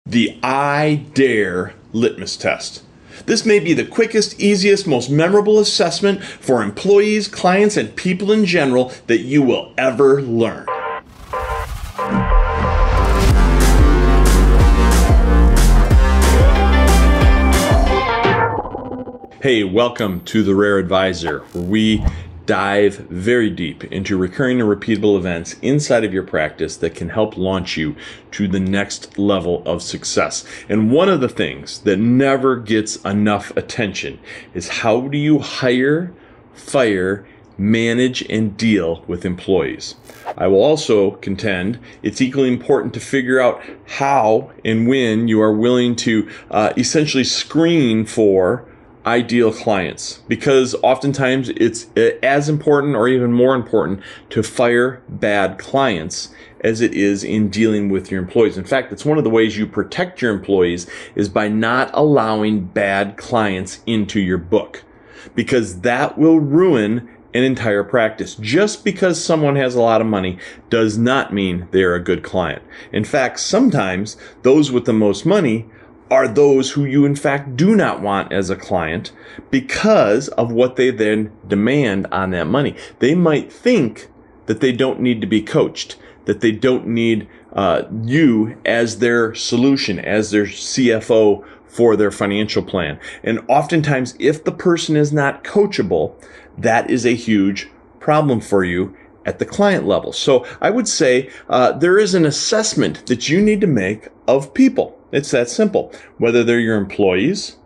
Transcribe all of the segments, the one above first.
The I Dare Litmus Test. This may be the quickest, easiest, most memorable assessment for employees, clients, and people in general that you will ever learn. Hey, welcome to The Rare Advisor, where we dive very deep into recurring and repeatable events inside of your practice that can help launch you to the next level of success. And one of the things that never gets enough attention is how do you hire, fire, manage, and deal with employees. I will also contend it's equally important to figure out how and when you are willing to essentially screen for ideal clients, because oftentimes it's as important or even more important to fire bad clients as it is in dealing with your employees. In fact, it's one of the ways you protect your employees is by not allowing bad clients into your book, because that will ruin an entire practice. Just because someone has a lot of money does not mean they're a good client. In fact, sometimes those with the most money are those who you in fact do not want as a client because of what they then demand on that money. They might think that they don't need to be coached, that they don't need you as their solution, as their CFO for their financial plan. And oftentimes, if the person is not coachable, that is a huge problem for you at the client level. So I would say there is an assessment that you need to make of people. It's that simple. Whether they're your employees,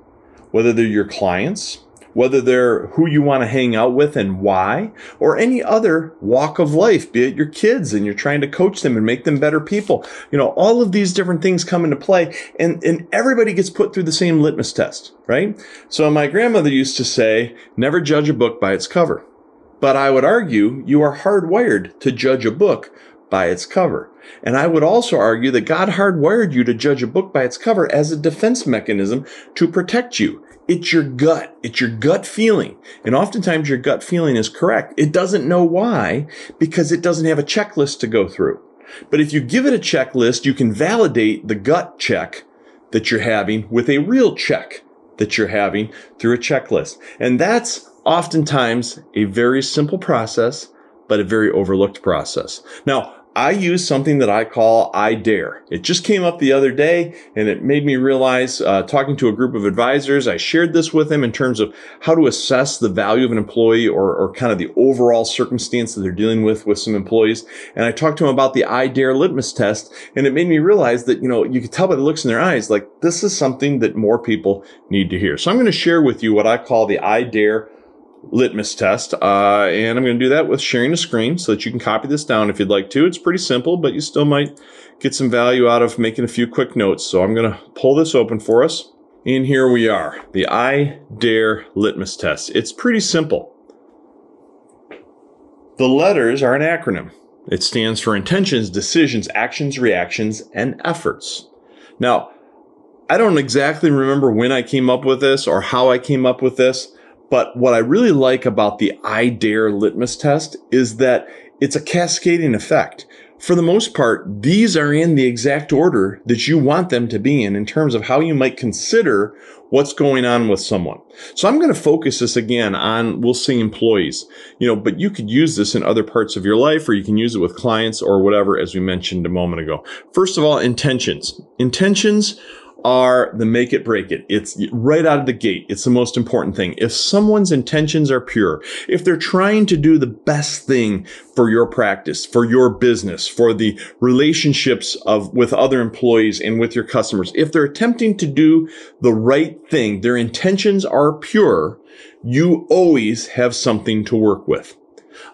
whether they're your clients, whether they're who you want to hang out with and why, or any other walk of life, be it your kids and you're trying to coach them and make them better people. You know, all of these different things come into play, and everybody gets put through the same litmus test, right? So my grandmother used to say, never judge a book by its cover. But I would argue you are hardwired to judge a book by its cover. And I would also argue that God hardwired you to judge a book by its cover as a defense mechanism to protect you. It's your gut. It's your gut feeling. And oftentimes your gut feeling is correct. It doesn't know why, because it doesn't have a checklist to go through. But if you give it a checklist, you can validate the gut check that you're having with a real check that you're having through a checklist. And that's oftentimes a very simple process, but a very overlooked process. Now, I use something that I call I Dare. It just came up the other day, and it made me realize, talking to a group of advisors, I shared this with them in terms of how to assess the value of an employee or kind of the overall circumstance that they're dealing with some employees. And I talked to them about the I Dare litmus test, and it made me realize that, you know, you could tell by the looks in their eyes, like this is something that more people need to hear. So I'm going to share with you what I call the I Dare litmus test, and I'm going to do that with sharing the screen so that you can copy this down if you'd like to. It's pretty simple, but you still might get some value out of making a few quick notes. So I'm going to pull this open for us. And here we are, the I Dare litmus test. It's pretty simple. The letters are an acronym. It stands for intentions, decisions, actions, reactions, and efforts. Now, I don't exactly remember when I came up with this or how I came up with this, but what I really like about the I Dare litmus test is that it's a cascading effect. For the most part, these are in the exact order that you want them to be in terms of how you might consider what's going on with someone. So I'm going to focus this again on, we'll say, employees, but you could use this in other parts of your life, or you can use it with clients or whatever, as we mentioned a moment ago. First of all, intentions. Intentions are the make it, break it. It's right out of the gate. It's the most important thing. If someone's intentions are pure, if they're trying to do the best thing for your practice, for your business, for the relationships with other employees and with your customers, if they're attempting to do the right thing, their intentions are pure, you always have something to work with.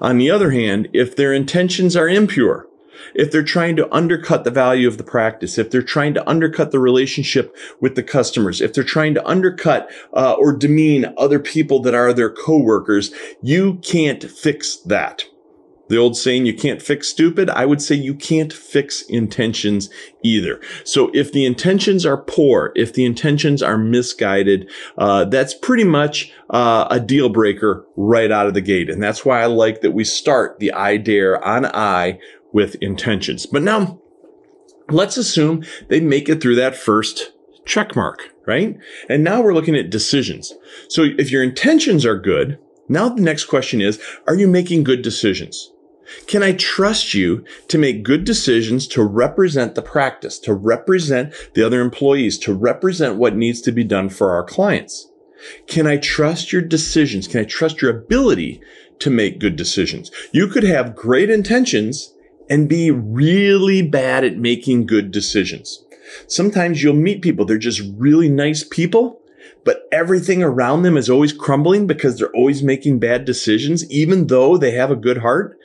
On the other hand, if their intentions are impure, if they're trying to undercut the value of the practice, if they're trying to undercut the relationship with the customers, if they're trying to undercut or demean other people that are their coworkers, you can't fix that. The old saying, you can't fix stupid. I would say you can't fix intentions either. So if the intentions are poor, if the intentions are misguided, that's pretty much a deal breaker right out of the gate. And that's why I like that we start the I Dare on I with intentions. But now Let's assume they make it through that first check mark, right? And now we're looking at decisions. So if your intentions are good, now the next question is, are you making good decisions? Can I trust you to make good decisions to represent the practice, to represent the other employees, to represent what needs to be done for our clients? Can I trust your decisions? Can I trust your ability to make good decisions? You could have great intentions and be really bad at making good decisions. Sometimes you'll meet people, they're just really nice people, but everything around them is always crumbling because they're always making bad decisions, even though they have a good heart.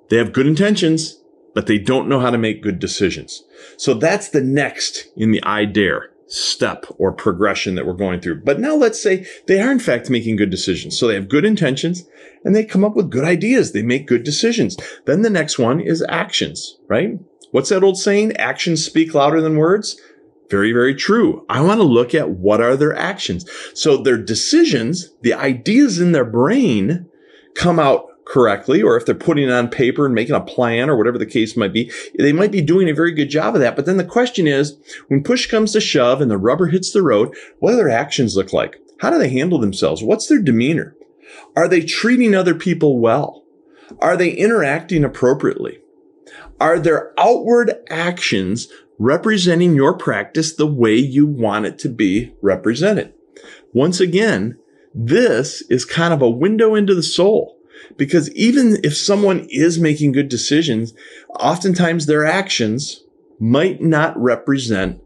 They have good intentions, but they don't know how to make good decisions. So that's the next in the I dare step or progression that we're going through. But now let's say they are in fact making good decisions. So they have good intentions and they come up with good ideas. They make good decisions. Then the next one is actions, right? What's that old saying? Actions speak louder than words. Very, very true. I want to look at what are their actions. So their decisions, the ideas in their brain come out correctly, or if they're putting it on paper and making a plan or whatever the case might be, they might be doing a very good job of that. But then the question is, when push comes to shove and the rubber hits the road, what do their actions look like? How do they handle themselves? What's their demeanor? Are they treating other people well? Are they interacting appropriately? Are their outward actions representing your practice the way you want it to be represented? Once again, this is kind of a window into the soul. Because even if someone is making good decisions, oftentimes their actions might not represent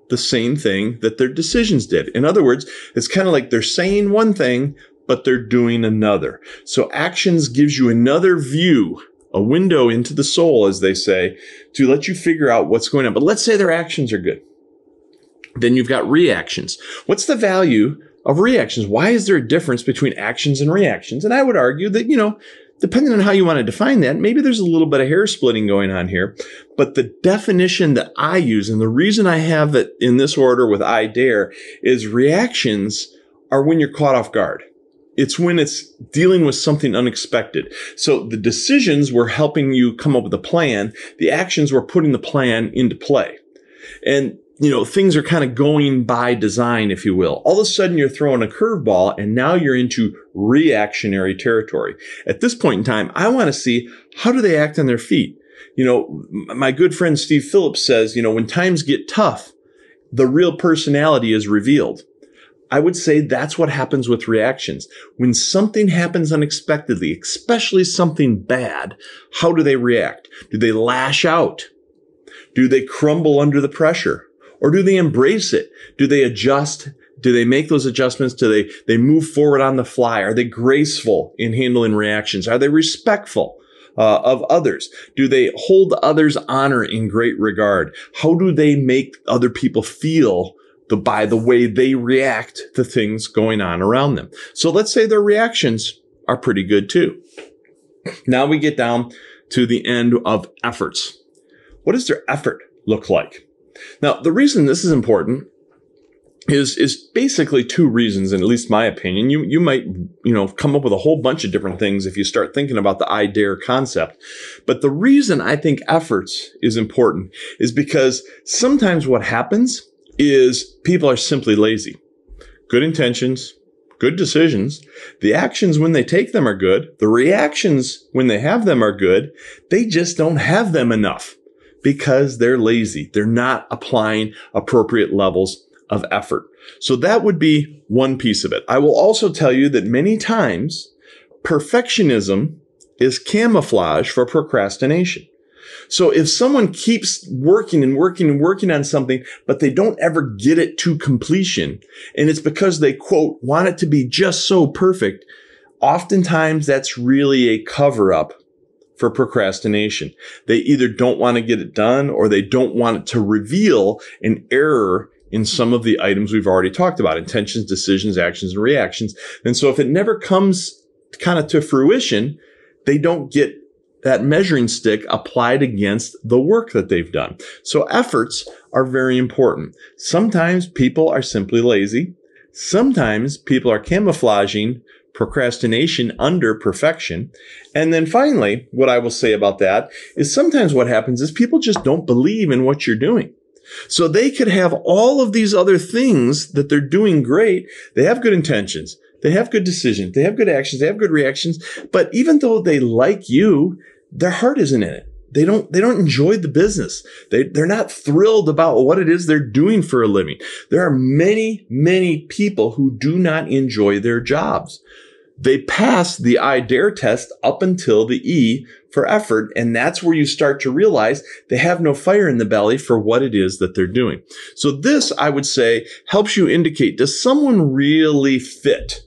the same thing that their decisions did. In other words, it's kind of like they're saying one thing, but they're doing another. So actions gives you another view, a window into the soul, as they say, to let you figure out what's going on. But let's say their actions are good. Then you've got reactions. What's the value of reactions? Why is there a difference between actions and reactions? And I would argue that, depending on how you want to define that, maybe there's a little bit of hair splitting going on here. But the definition that I use, and the reason I have it in this order with I dare, is reactions are when you're caught off guard. It's when it's dealing with something unexpected. So the decisions were helping you come up with a plan. The actions were putting the plan into play. And things are kind of going by design, if you will. All of a sudden, you're throwing a curveball, and now you're into reactionary territory. At this point in time, I want to see, how do they act on their feet? My good friend Steve Phillips says, when times get tough, the real personality is revealed. I would say that's what happens with reactions. When something happens unexpectedly, especially something bad, how do they react? Do they lash out? Do they crumble under the pressure? Or do they embrace it? Do they adjust? Do they make those adjustments? Do they move forward on the fly? Are they graceful in handling reactions? Are they respectful of others? Do they hold others' honor in great regard? How do they make other people feel by the way they react to things going on around them? So let's say their reactions are pretty good too. Now we get down to the end of efforts. What does their effort look like? Now, the reason this is important is basically two reasons, in at least my opinion. You might, come up with a whole bunch of different things if you start thinking about the I dare concept. But the reason I think efforts is important is because sometimes what happens is people are simply lazy. Good intentions, good decisions. The actions when they take them are good. The reactions when they have them are good. They just don't have them enough because they're lazy. They're not applying appropriate levels of effort. So that would be one piece of it. I will also tell you that many times perfectionism is camouflage for procrastination. So if someone keeps working and working and working on something, but they don't ever get it to completion, and it's because they, quote, want it to be just so perfect, oftentimes that's really a cover-up for procrastination. They either don't want to get it done or they don't want it to reveal an error in some of the items we've already talked about: intentions, decisions, actions, and reactions. And so if it never comes kind of to fruition, they don't get that measuring stick applied against the work that they've done. So efforts are very important. Sometimes people are simply lazy. Sometimes people are camouflaging procrastination under perfection. And then finally, what I will say about that is sometimes what happens is people just don't believe in what you're doing. So they could have all of these other things that they're doing great. They have good intentions. They have good decisions. They have good actions. They have good reactions. But even though they like you, their heart isn't in it. They don't enjoy the business. They're not thrilled about what it is they're doing for a living. There are many, many people who do not enjoy their jobs. They pass the I dare test up until the E for effort. And that's where you start to realize they have no fire in the belly for what it is that they're doing. So this, I would say, helps you indicate, does someone really fit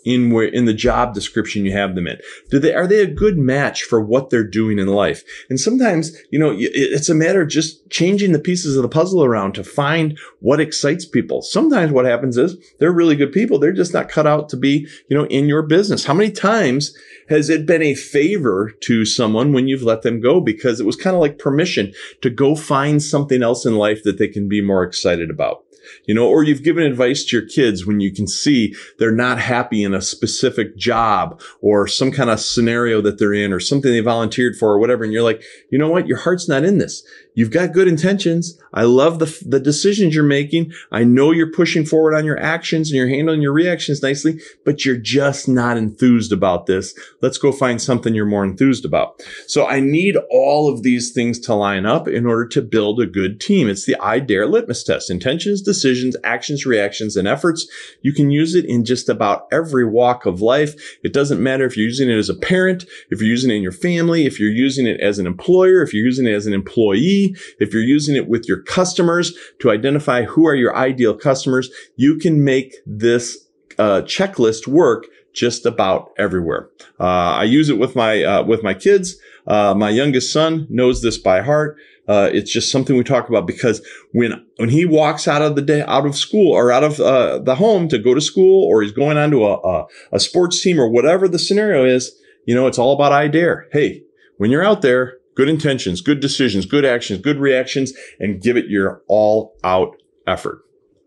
in the job description you have them in? Are they a good match for what they're doing in life? And sometimes, it's a matter of just changing the pieces of the puzzle around to find what excites people. Sometimes what happens is they're really good people. They're just not cut out to be, in your business. How many times has it been a favor to someone when you've let them go because it was kind of like permission to go find something else in life that they can be more excited about? Or you've given advice to your kids when you can see they're not happy in a specific job or some kind of scenario that they're in or something they volunteered for or whatever. And you're like, you know what? Your heart's not in this. You've got good intentions. I love the decisions you're making. I know you're pushing forward on your actions and you're handling your reactions nicely, but you're just not enthused about this. Let's go find something you're more enthused about. So I need all of these things to line up in order to build a good team. It's the I Dare litmus test. Intentions, decisions, actions, reactions, and efforts. You can use it in just about every walk of life. It doesn't matter if you're using it as a parent, if you're using it in your family, if you're using it as an employer, if you're using it as an employee, if you're using it with your customers to identify who are your ideal customers. You can make this checklist work just about everywhere. I use it with my kids. My youngest son knows this by heart. It's just something we talk about because when he walks out of school or out of the home to go to school, or he's going on to a sports team or whatever the scenario is, it's all about I dare. Hey, when you're out there, good intentions, good decisions, good actions, good reactions, and give it your all-out effort.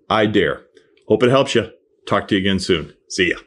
I dare. Hope it helps you. Talk to you again soon. See ya.